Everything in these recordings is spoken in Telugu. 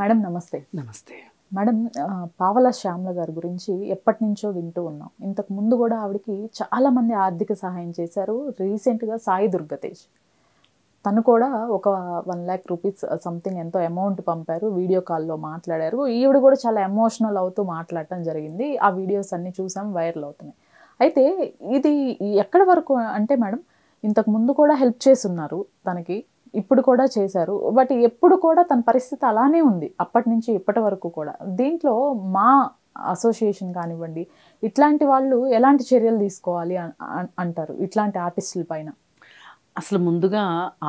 మేడం నమస్తే. నమస్తే మేడం, పావలా శ్యామల గారి గురించి ఎప్పటి నుంచో వింటూ ఉన్నాం. ఇంతకు ముందు కూడా ఆవిడకి చాలా మంది ఆర్థిక సహాయం చేశారు. రీసెంట్గా సాయి దుర్గతేజ్ తను కూడా ఒక 1 lakh రూపీస్ సంథింగ్ ఎంతో అమౌంట్ పంపారు. వీడియో కాల్లో మాట్లాడారు. ఈవిడ కూడా చాలా ఎమోషనల్ అవుతూ మాట్లాడటం జరిగింది. ఆ వీడియోస్ అన్ని చూసాం, వైరల్ అవుతున్నాయి. అయితే ఇది ఎక్కడి వరకు అంటే మేడం, ఇంతకు ముందు కూడా హెల్ప్ చేస్తున్నారు తనకి, ఇప్పుడు కూడా చేశారు. బట్ ఎప్పుడు కూడా తన పరిస్థితి అలానే ఉంది అప్పటి నుంచి ఇప్పటి వరకు కూడా. దీంట్లో మా అసోసియేషన్ కానివ్వండి, ఇట్లాంటి వాళ్ళు ఎలాంటి చర్యలు తీసుకోవాలి అంటారు ఇట్లాంటి ఆర్టిస్టుల పైన? అసలు ముందుగా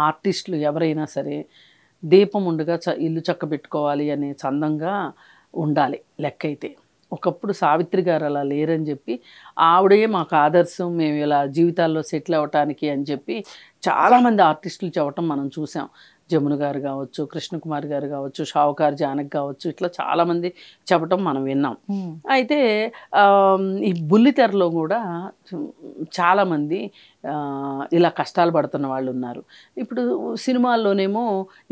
ఆర్టిస్టులు ఎవరైనా సరే దీపం ఉండగా ఇల్లు చక్కబెట్టుకోవాలి అనే చందంగా ఉండాలి లెక్క అయితే. ఒకప్పుడు సావిత్రి గారు అలా లేరని చెప్పి ఆవిడే మాకు ఆదర్శం, మేము ఇలా జీవితాల్లో సెటిల్ అవ్వటానికి అని చెప్పి చాలామంది ఆర్టిస్టులు చెప్పటం మనం చూసాం. జమున గారు కావచ్చు, కృష్ణకుమార్ గారు కావచ్చు, షావుకార్ జానక్ కావచ్చు, ఇట్లా చాలామంది చెప్పటం మనం విన్నాం. అయితే ఈ బుల్లితెరలో కూడా చాలామంది ఇలా కష్టాలు పడుతున్న వాళ్ళు ఉన్నారు. ఇప్పుడు సినిమాల్లోనేమో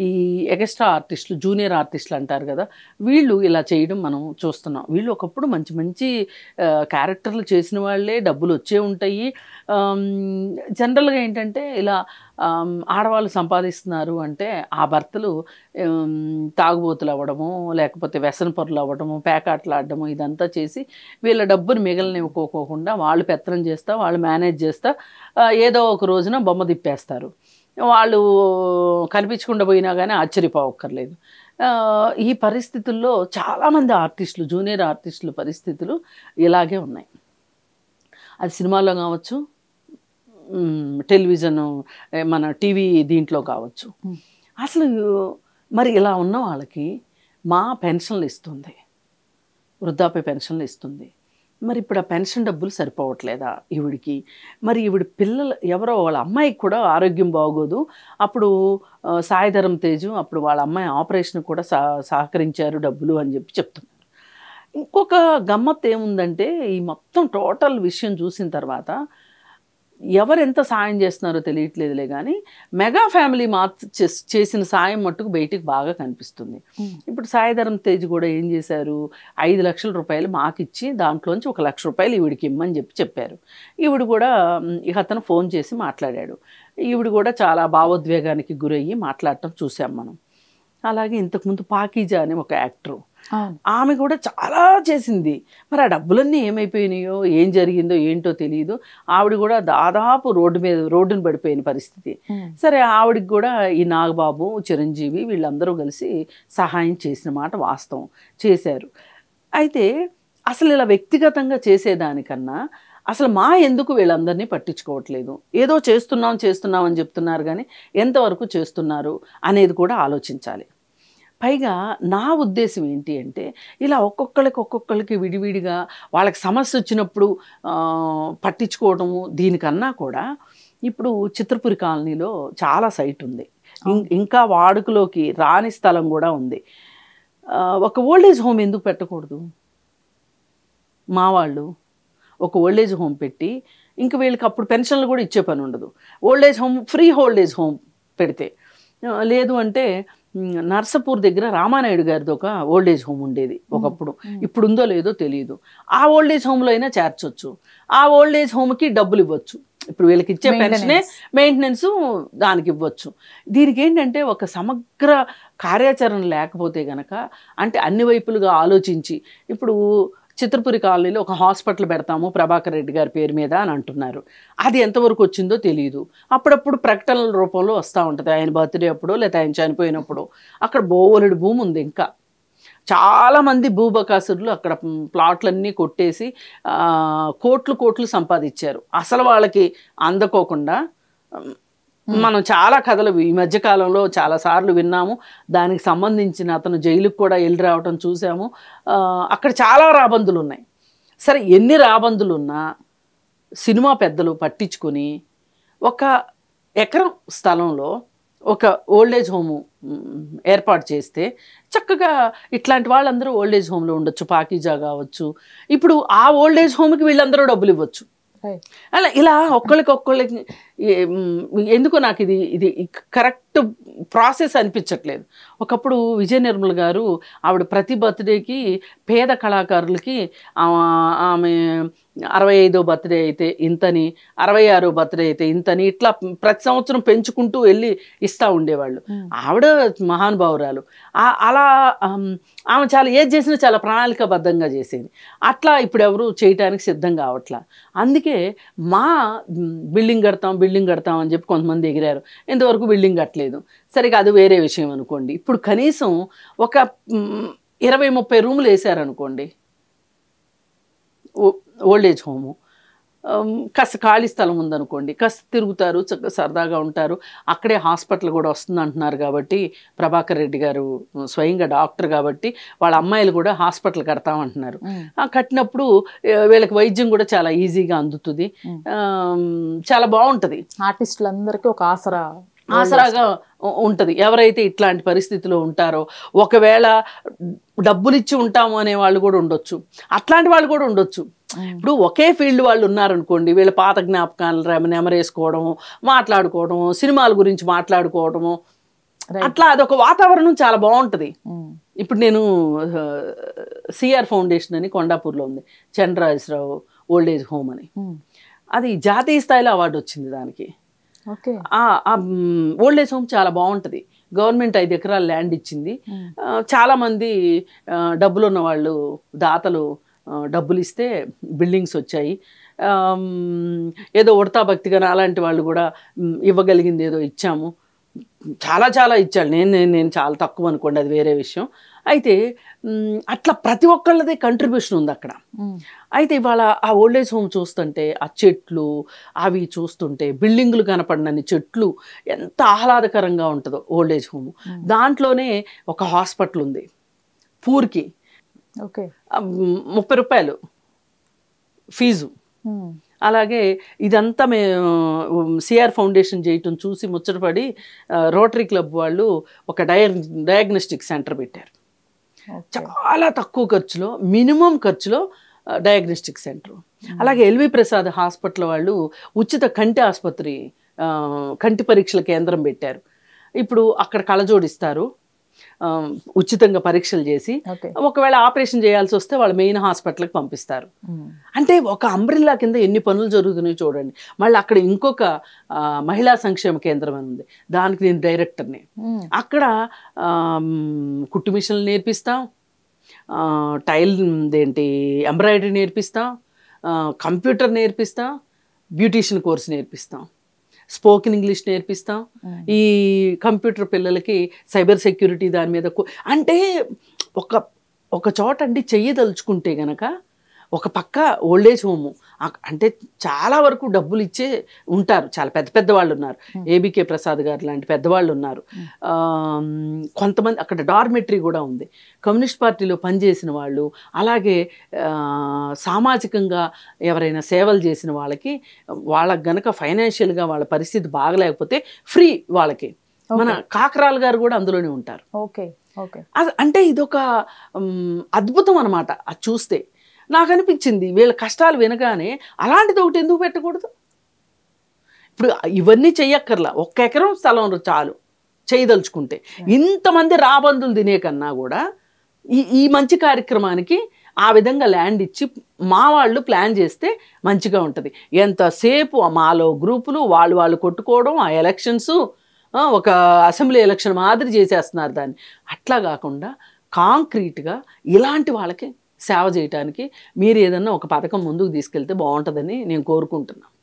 ఈ ఎక్స్ట్రా ఆర్టిస్టులు, జూనియర్ ఆర్టిస్టులు అంటారు కదా, వీళ్ళు ఇలా చేయడం మనం చూస్తున్నాం. వీళ్ళు ఒకప్పుడు మంచి మంచి క్యారెక్టర్లు చేసిన వాళ్ళే, డబ్బులు వచ్చే ఉంటాయి. జనరల్గా ఏంటంటే ఇలా ఆడవాళ్ళు సంపాదిస్తున్నారు అంటే ఆ భర్తలు తాగుబోతులు అవ్వడము, లేకపోతే వ్యసన పరులు అవ్వడము, పేకాట్లు ఆడడము, ఇదంతా చేసి వీళ్ళ డబ్బును మిగలనివ్వకోకుండా వాళ్ళు పెత్తనం చేస్తా, వాళ్ళు మేనేజ్ చేస్తా ఏదో ఒక రోజున బొమ్మ తిప్పేస్తారు. వాళ్ళు కనిపించకుండా పోయినా కానీ ఆశ్చర్యపోవక్కర్లేదు. ఈ పరిస్థితుల్లో చాలామంది ఆర్టిస్టులు, జూనియర్ ఆర్టిస్టుల పరిస్థితులు ఇలాగే ఉన్నాయి. అది సినిమాల్లో కావచ్చు, టెలివిజన్ మన టీవీ దీంట్లో కావచ్చు. అసలు మరి ఇలా ఉన్న వాళ్ళకి మా పెన్షన్లు ఇస్తుంది, వృద్ధాప్య పెన్షన్లు ఇస్తుంది. మరి ఇప్పుడు ఆ పెన్షన్ డబ్బులు సరిపోవట్లేదా ఈవిడికి? మరి ఈవిడ పిల్లలు ఎవరో వాళ్ళ అమ్మాయికి కూడా ఆరోగ్యం బాగోదు. అప్పుడు సాయిధరం తేజు అప్పుడు వాళ్ళ అమ్మాయి ఆపరేషన్ కూడా సహకరించారు డబ్బులు అని చెప్పి చెప్తున్నారు. ఇంకొక గమ్మత్తు ఏముందంటే, ఈ మొత్తం టోటల్ విషయం చూసిన తర్వాత ఎవరెంత సాయం చేస్తున్నారో తెలియట్లేదులే కానీ మెగా ఫ్యామిలీ చేసిన సాయం మట్టుకు బయటికి బాగా కనిపిస్తుంది. ఇప్పుడు సాయిధరం తేజ్ కూడా ఏం చేశారు, 5 లక్షల రూపాయలు మాకిచ్చి దాంట్లోంచి 1 లక్ష రూపాయలు ఈవిడికి ఇమ్మని చెప్పారు. ఈవిడ కూడా ఇక అతను ఫోన్ చేసి మాట్లాడాడు. ఈవిడ కూడా చాలా భావోద్వేగానికి గురయ్యి మాట్లాడటం చూసాం మనం. అలాగే ఇంతకుముందు పాకీజా అని ఒక యాక్టరు, ఆమె కూడా చాలా చేసింది. మరి ఆ డబ్బులన్నీ ఏమైపోయినాయో, ఏం జరిగిందో ఏంటో తెలియదు. ఆవిడ కూడా దాదాపు రోడ్డును పడిపోయిన పరిస్థితి. సరే, ఆవిడికి కూడా ఈ నాగబాబు, చిరంజీవి వీళ్ళందరూ కలిసి సహాయం చేసిన మాట వాస్తవం, చేశారు. అయితే అసలు ఇలా వ్యక్తిగతంగా చేసేదానికన్నా అసలు ఎందుకు వీళ్ళందరినీ పట్టించుకోవట్లేదు? ఏదో చేస్తున్నాం అని చెప్తున్నారు కానీ ఎంతవరకు చేస్తున్నారు అనేది కూడా ఆలోచించాలి. పైగా నా ఉద్దేశం ఏంటి అంటే, ఇలా ఒక్కొక్కరికి విడివిడిగా వాళ్ళకి సమస్య వచ్చినప్పుడు పట్టించుకోవడము, దీనికన్నా కూడా ఇప్పుడు చిత్రపురి కాలనీలో చాలా సైట్ ఉంది, ఇంకా వాడుకలోకి రాని స్థలం కూడా ఉంది. ఒక ఓల్డేజ్ హోమ్ ఎందుకు పెట్టకూడదు? మా వాళ్ళు ఒక ఓల్డేజ్ హోమ్ పెట్టి ఇంక వీళ్ళకి అప్పుడు పెన్షన్లు కూడా ఇచ్చే పని ఉండదు. Old age home, free old age home పెడితే, లేదు అంటే నర్సపూర్ దగ్గర రామానాయుడు గారిది ఒక ఓల్డేజ్ హోమ్ ఉండేది ఒకప్పుడు, ఇప్పుడు ఉందో లేదో తెలియదు. ఆ ఓల్డేజ్ హోమ్లో అయినా చేర్చొచ్చు. ఆ ఓల్డేజ్ హోమ్కి డబ్బులు ఇవ్వచ్చు. ఇప్పుడు వీళ్ళకి ఇచ్చే పెన్షనే మెయింటెనెన్స్ దానికి ఇవ్వచ్చు. దీనికి ఏంటంటే ఒక సమగ్ర కార్యాచరణ లేకపోతే గనక, అంటే అన్ని వైపులుగా ఆలోచించి, ఇప్పుడు చిత్రపురి కాలనీలో ఒక హాస్పిటల్ పెడతాము ప్రభాకర్ రెడ్డి గారి పేరు మీద అని అంటున్నారు. అది ఎంతవరకు వచ్చిందో తెలియదు. అప్పుడప్పుడు ప్రకటనల రూపంలో వస్తూ ఉంటుంది, ఆయన బర్త్డే అప్పుడు లేదా ఆయన చనిపోయినప్పుడు. అక్కడ బోలెడు భూమి ఉంది. ఇంకా చాలామంది భూబకాసురులు అక్కడ ప్లాట్లన్నీ కొట్టేసి కోట్లు సంపాదించారు. అసలు వాళ్ళకి అందకోకుండా మనం చాలా కథలు ఈ మధ్యకాలంలో చాలాసార్లు విన్నాము. దానికి సంబంధించిన అతను జైలుకు కూడా వెళ్ళి రావటం చూసాము. అక్కడ చాలా రాబందులు ఉన్నాయి. సరే, ఎన్ని రాబందులు ఉన్నా సినిమా పెద్దలు పట్టించుకొని 1 ఎకరం స్థలంలో ఒక ఓల్డేజ్ హోము ఏర్పాటు చేస్తే చక్కగా ఇట్లాంటి వాళ్ళందరూ ఓల్డేజ్ హోమ్లో ఉండొచ్చు. పాకీజా కావచ్చు, ఇప్పుడు ఆ ఓల్డేజ్ హోమ్కి వీళ్ళందరూ డబ్బులు ఇవ్వచ్చు. అలా ఇలా ఒక్కళ్ళకి ఎందుకో నాకు ఇది ఇది కరెక్ట్ ప్రాసెస్ అనిపించట్లేదు. ఒకప్పుడు విజయ నిర్మల్ గారు ఆవిడ ప్రతి బర్త్డేకి పేద కళాకారులకి ఆమె 65వ బర్త్డే అయితే ఇంతని, 66వ బర్త్డే అయితే ఇంతని, ఇట్లా ప్రతి సంవత్సరం పెంచుకుంటూ వెళ్ళి ఇస్తూ ఉండేవాళ్ళు. ఆవిడ మహానుభావురాలు. అలా ఆమె చాలా ఏది చేసినా చాలా ప్రణాళికాబద్ధంగా చేసేది. అట్లా ఇప్పుడు ఎవరు చేయటానికి సిద్ధం కావట్లా. అందుకే మా బిల్డింగ్ కడతాం అని చెప్పి కొంతమంది ఎగిరారు. ఇంతవరకు బిల్డింగ్ కట్టలేదు. సరిగా అది వేరే విషయం అనుకోండి. ఇప్పుడు కనీసం ఒక 20-30 రూములు వేసారనుకోండి ఓల్డ్ ఏజ్ హోము, కాస్త ఖాళీ స్థలం ఉందనుకోండి, కాస్త తిరుగుతారు, సరదాగా ఉంటారు. అక్కడే హాస్పిటల్ కూడా వస్తుంది అంటున్నారు కాబట్టి, ప్రభాకర్ రెడ్డి గారు స్వయంగా డాక్టర్ కాబట్టి వాళ్ళ అమ్మాయిలు కూడా హాస్పిటల్ కడతామంటున్నారు. కట్టినప్పుడు వీళ్ళకి వైద్యం కూడా చాలా ఈజీగా అందుతుంది, చాలా బాగుంటుంది. ఆర్టిస్టులందరికీ ఒక ఆసరాగా ఉంటుంది. ఎవరైతే ఇట్లాంటి పరిస్థితిలో ఉంటారో, ఒకవేళ డబ్బులు ఇచ్చి ఉంటాము అనే వాళ్ళు కూడా ఉండొచ్చు, అట్లాంటి వాళ్ళు కూడా ఉండొచ్చు. ఇప్పుడు ఒకే ఫీల్డ్ వాళ్ళు ఉన్నారనుకోండి, వీళ్ళ పాత జ్ఞాపకాలు నెమరేసుకోవడము, మాట్లాడుకోవడము, సినిమాల గురించి మాట్లాడుకోవడము, అట్లా అదొక వాతావరణం చాలా బాగుంటుంది. ఇప్పుడు నేను సిఆర్ ఫౌండేషన్ అని కొండాపూర్లో ఉంది, చంద్రరాజరావు ఓల్డ్ ఏజ్ హోమ్ అని, అది జాతీయ స్థాయిలో అవార్డు వచ్చింది దానికి. ఓల్డ్ ఏజ్ హోమ్ చాలా బాగుంటుంది. గవర్నమెంట్ 5 ఎకరాల ల్యాండ్ ఇచ్చింది. చాలామంది డబ్బులు ఉన్న వాళ్ళు, దాతలు డబ్బులు ఇస్తే బిల్డింగ్స్ వచ్చాయి. ఏదో ఉడతా భక్తిగా అలాంటి వాళ్ళు కూడా ఇవ్వగలిగింది ఏదో ఇచ్చాము. చాలా చాలా ఇచ్చాడు. నేను చాలా తక్కువ అనుకోండి, అది వేరే విషయం. అయితే అట్లా ప్రతి ఒక్కళ్ళదే కంట్రిబ్యూషన్ ఉంది అక్కడ. అయితే ఇవాళ ఆ ఓల్డ్ ఏజ్ హోమ్ చూస్తుంటే, ఆ చెట్లు అవి చూస్తుంటే, బిల్డింగులు కనపడినన్ని చెట్లు, ఎంత ఆహ్లాదకరంగా ఉంటుందో ఓల్డ్ ఏజ్ హోమ్. దాంట్లోనే ఒక హాస్పిటల్ ఉంది పూర్కి, 30 రూపాయలు ఫీజు. అలాగే ఇదంతా మేము సిఆర్ ఫౌండేషన్ చేయటం చూసి ముచ్చటపడి రోటరీ క్లబ్ వాళ్ళు ఒక డయాగ్నోస్టిక్ సెంటర్ పెట్టారు. చాలా తక్కువ ఖర్చులో, మినిమం ఖర్చులో డయాగ్నోస్టిక్ సెంటర్. అలాగే ఎల్వి ప్రసాద్ హాస్పిటల్ వాళ్ళు ఉచిత కంటి ఆసుపత్రి, కంటి పరీక్షల కేంద్రం పెట్టారు. ఇప్పుడు అక్కడ కళ్ళజోడిస్తారు, ఉచితంగా పరీక్షలు చేసి, ఒకవేళ ఆపరేషన్ చేయాల్సి వస్తే వాళ్ళు మెయిన్ హాస్పిటల్కి పంపిస్తారు. అంటే ఒక అంబ్రిల్లా కింద ఎన్ని పనులు జరుగుతున్నాయో చూడండి. మళ్ళీ అక్కడ ఇంకొక మహిళా సంక్షేమ కేంద్రం అని ఉంది, దానికి నేను డైరెక్టర్ని. అక్కడ కుట్టు మిషన్లు నేర్పిస్తాం, టైల్ ఎంబ్రాయిడరీ నేర్పిస్తాం, కంప్యూటర్ నేర్పిస్తాం, బ్యూటీషియన్ కోర్స్ నేర్పిస్తాం, స్పోకెన్ ఇంగ్లీష్ నేర్పిస్తాం. ఈ కంప్యూటర్ పిల్లలకి సైబర్ సెక్యూరిటీ దాని మీద అంటే ఒక చోట అండి చెయ్యదలుచుకుంటే గనక ఒక పక్క ఓల్డ్ ఏజ్ హోము అంటే చాలా వరకు డబ్బులు ఇచ్చే ఉంటారు, చాలా పెద్ద పెద్ద వాళ్ళు ఉన్నారు, ఏబికే ప్రసాద్ గారు లాంటి పెద్దవాళ్ళు ఉన్నారు. కొంతమంది అక్కడ డార్మెటరీ కూడా ఉంది. కమ్యూనిస్ట్ పార్టీలో పనిచేసిన వాళ్ళు, అలాగే సామాజికంగా ఎవరైనా సేవలు చేసిన వాళ్ళకి గనక ఫైనాన్షియల్గా వాళ్ళ పరిస్థితి బాగలేకపోతే ఫ్రీ వాళ్ళకి. మన కాకరాల్ గారు కూడా అందులోనే ఉంటారు. అంటే ఇదొక అద్భుతం అనమాట. అది చూస్తే నాకు అనిపించింది, వీళ్ళ కష్టాలు వినగానే అలాంటిది ఒకటి ఎందుకు పెట్టకూడదు? ఇప్పుడు ఇవన్నీ చెయ్యక్కర్లా, 1 ఎకరం స్థలం చాలు చేయదలుచుకుంటే. ఇంతమంది రాబందులు తినే కన్నా కూడా ఈ మంచి కార్యక్రమానికి ఆ విధంగా ల్యాండ్ ఇచ్చి మా వాళ్ళు ప్లాన్ చేస్తే మంచిగా ఉంటుంది. ఎంతసేపు మాలో గ్రూపులు వాళ్ళు కొట్టుకోవడం, ఆ ఎలక్షన్స్ ఒక అసెంబ్లీ ఎలక్షన్ మాదిరి చేసేస్తున్నారు దాన్ని. అట్లా కాకుండా కాంక్రీట్గా ఇలాంటి వాళ్ళకి సేవ చేయడానికి మీరు ఏదన్నా ఒక పథకం ముందుకు తీసుకెళ్తే బాగుంటుందని నేను కోరుకుంటున్నాను.